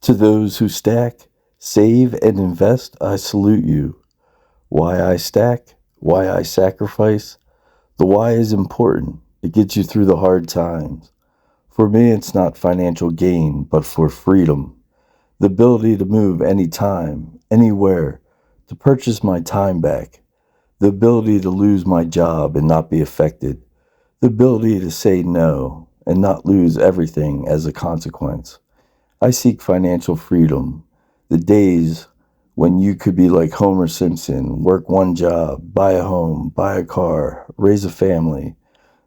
To those who stack, save, and invest, I salute you. Why I stack, why I sacrifice. The why is important. It gets you through the hard times. For me, it's not financial gain, but for freedom. The ability to move anytime, anywhere, to purchase my time back. The ability to lose my job and not be affected. The ability to say no and not lose everything as a consequence. I seek financial freedom. The days when you could be like Homer Simpson, work one job, buy a home, buy a car, raise a family.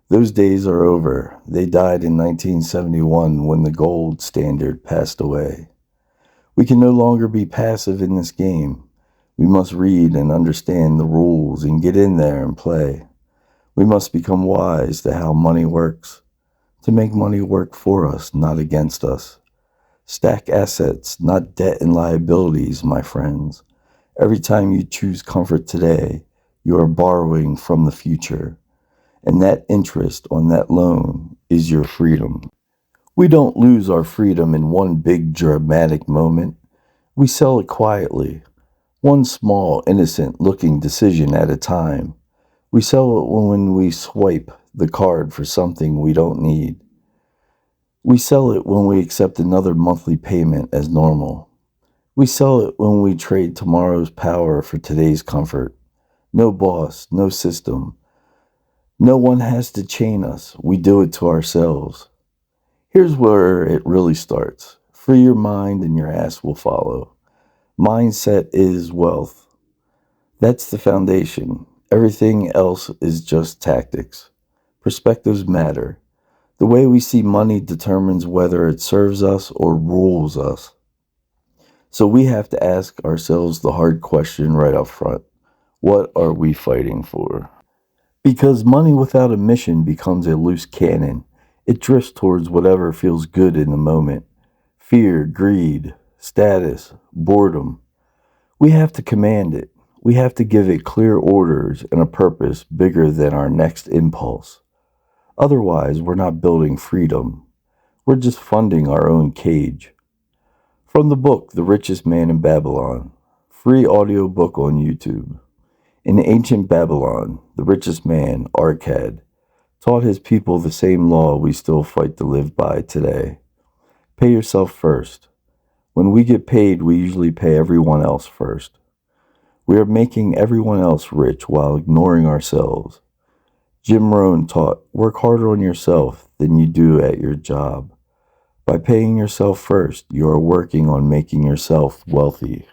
Those days are over. They died in 1971 when the gold standard passed away. We can no longer be passive in this game. We must read and understand the rules and get in there and play. We must become wise to how money works, to make money work for us, not against us. Stack assets, not debt and liabilities, my friends. Every time you choose comfort today, you are borrowing from the future. And that interest on that loan is your freedom. We don't lose our freedom in one big dramatic moment. We sell it quietly, one small, innocent looking decision at a time. We sell it when we swipe the card for something we don't need. We sell it when we accept another monthly payment as normal. We sell it when we trade tomorrow's power for today's comfort. No boss, no system. No one has to chain us. We do it to ourselves. Here's where it really starts. Free your mind and your ass will follow. Mindset is wealth. That's the foundation. Everything else is just tactics. Perspectives matter. The way we see money determines whether it serves us or rules us. So we have to ask ourselves the hard question right up front. What are we fighting for? Because money without a mission becomes a loose cannon. It drifts towards whatever feels good in the moment. Fear, greed, status, boredom. We have to command it. We have to give it clear orders and a purpose bigger than our next impulse. Otherwise, we're not building freedom. We're just funding our own cage. From the book, The Richest Man in Babylon, free audiobook on YouTube. In ancient Babylon, the richest man, Arkad, taught his people the same law we still fight to live by today. Pay yourself first. When we get paid, we usually pay everyone else first. We are making everyone else rich while ignoring ourselves. Jim Rohn taught, work harder on yourself than you do at your job. By paying yourself first, you are working on making yourself wealthy.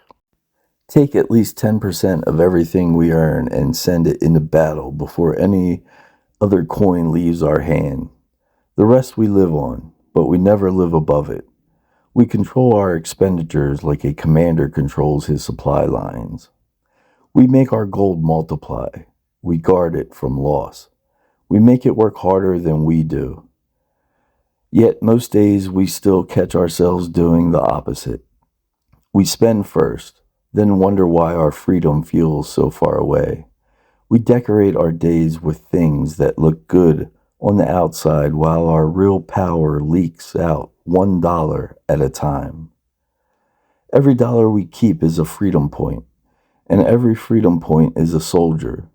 Take at least 10% of everything we earn and send it into battle before any other coin leaves our hand. The rest we live on, but we never live above it. We control our expenditures like a commander controls his supply lines. We make our gold multiply. We guard it from loss. We make it work harder than we do. Yet most days we still catch ourselves doing the opposite. We spend first, then wonder why our freedom feels so far away. We decorate our days with things that look good on the outside while our real power leaks out $1 at a time. Every dollar we keep is a freedom point, and every freedom point is a soldier.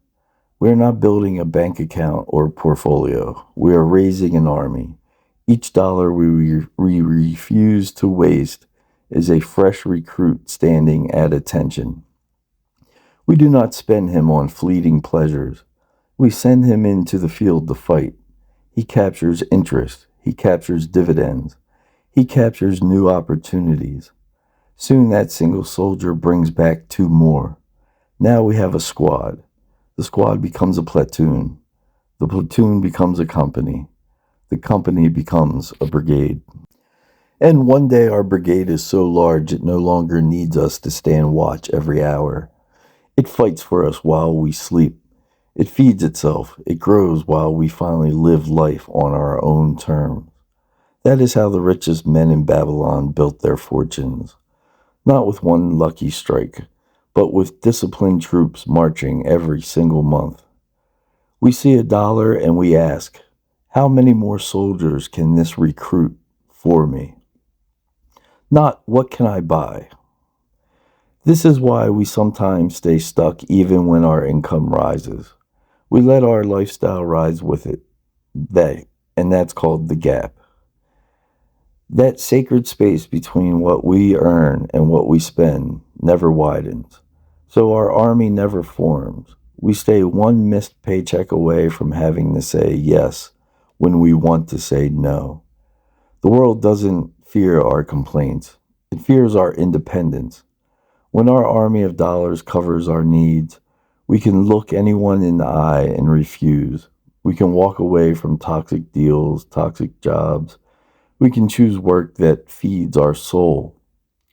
We are not building a bank account or portfolio. We are raising an army. Each dollar we refuse to waste is a fresh recruit standing at attention. We do not spend him on fleeting pleasures. We send him into the field to fight. He captures interest. He captures dividends. He captures new opportunities. Soon that single soldier brings back 2 more. Now we have a squad. The squad becomes a platoon. The platoon becomes a company. The company becomes a brigade. And one day our brigade is so large it no longer needs us to stand watch every hour. It fights for us while we sleep. It feeds itself. It grows while we finally live life on our own terms. That is how the richest men in Babylon built their fortunes. Not with one lucky strike, but with disciplined troops marching every single month. We see $1 and we ask, how many more soldiers can this recruit for me? not what can I buy. This is why we sometimes stay stuck even when our income rises. We let our lifestyle rise with it. And that's called the gap. That sacred space between what we earn and what we spend never widens. So our army never forms. We stay one missed paycheck away from having to say yes when we want to say no. The world doesn't fear our complaints, it fears our independence. When our army of dollars covers our needs, we can look anyone in the eye and refuse. We can walk away from toxic deals, toxic jobs. We can choose work that feeds our soul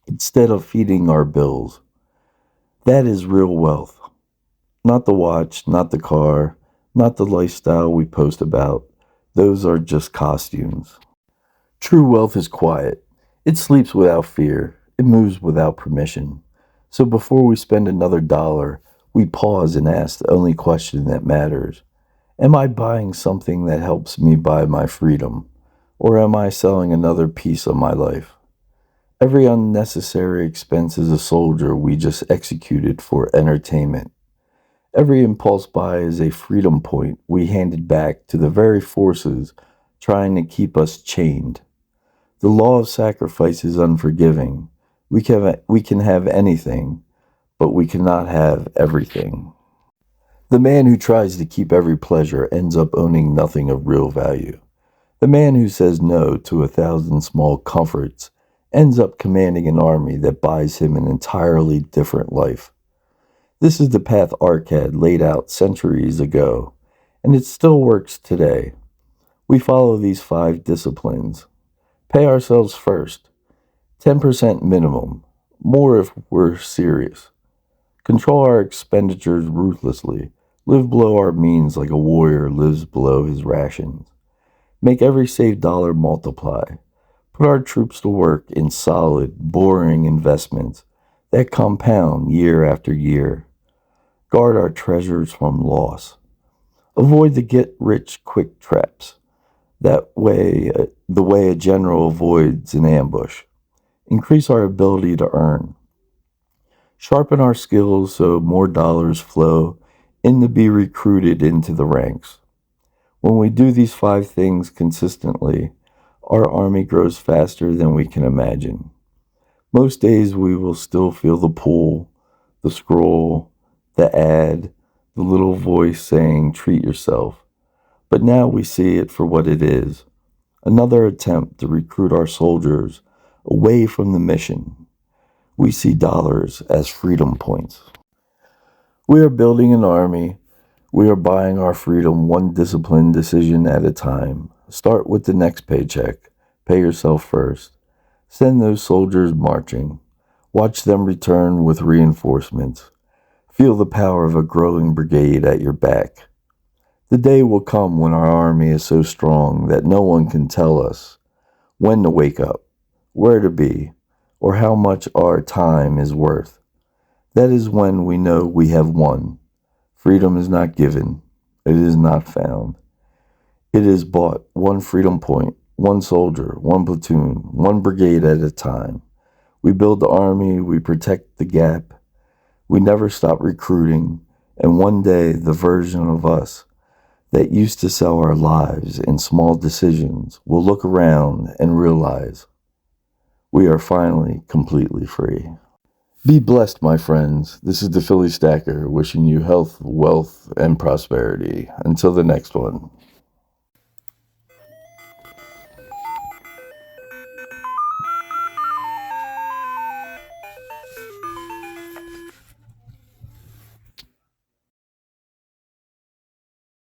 instead of feeding our bills. That is real wealth. Not the watch, not the car, not the lifestyle we post about. Those are just costumes. True wealth is quiet. It sleeps without fear. It moves without permission. So before we spend another dollar, we pause and ask the only question that matters. Am I buying something that helps me buy my freedom? Or am I selling another piece of my life? Every unnecessary expense is a soldier we just executed for entertainment. Every impulse buy is a freedom point we handed back to the very forces trying to keep us chained. The law of sacrifice is unforgiving. We can have anything, but we cannot have everything. The man who tries to keep every pleasure ends up owning nothing of real value. The man who says no to 1,000 small comforts ends up commanding an army that buys him an entirely different life. This is the path Arcad laid out centuries ago, and it still works today. We follow these 5 disciplines. Pay ourselves first, 10% minimum, more if we're serious. Control our expenditures ruthlessly. Live below our means like a warrior lives below his rations. Make every saved dollar multiply. Put our troops to work in solid, boring investments that compound year after year. Guard our treasures from loss. Avoid the get rich quick traps. The way a general avoids an ambush. Increase our ability to earn. Sharpen our skills so more dollars flow in to be recruited into the ranks. When we do these 5 things consistently, our army grows faster than we can imagine. Most days we will still feel the pull, the scroll, the ad, the little voice saying, treat yourself. But now we see it for what it is, another attempt to recruit our soldiers away from the mission. We see dollars as freedom points. We are building an army. We are buying our freedom one disciplined decision at a time. Start with the next paycheck. Pay yourself first. Send those soldiers marching. Watch them return with reinforcements. Feel the power of a growing brigade at your back. The day will come when our army is so strong that no one can tell us when to wake up, where to be, or how much our time is worth. That is when we know we have won. Freedom is not given. It is not found. It is bought one freedom point, one soldier, one platoon, one brigade at a time. We build the army, we protect the gap, we never stop recruiting, and one day the version of us that used to sell our lives in small decisions will look around and realize we are finally completely free. Be blessed, my friends. This is the Philly Stacker wishing you health, wealth, and prosperity. Until the next one.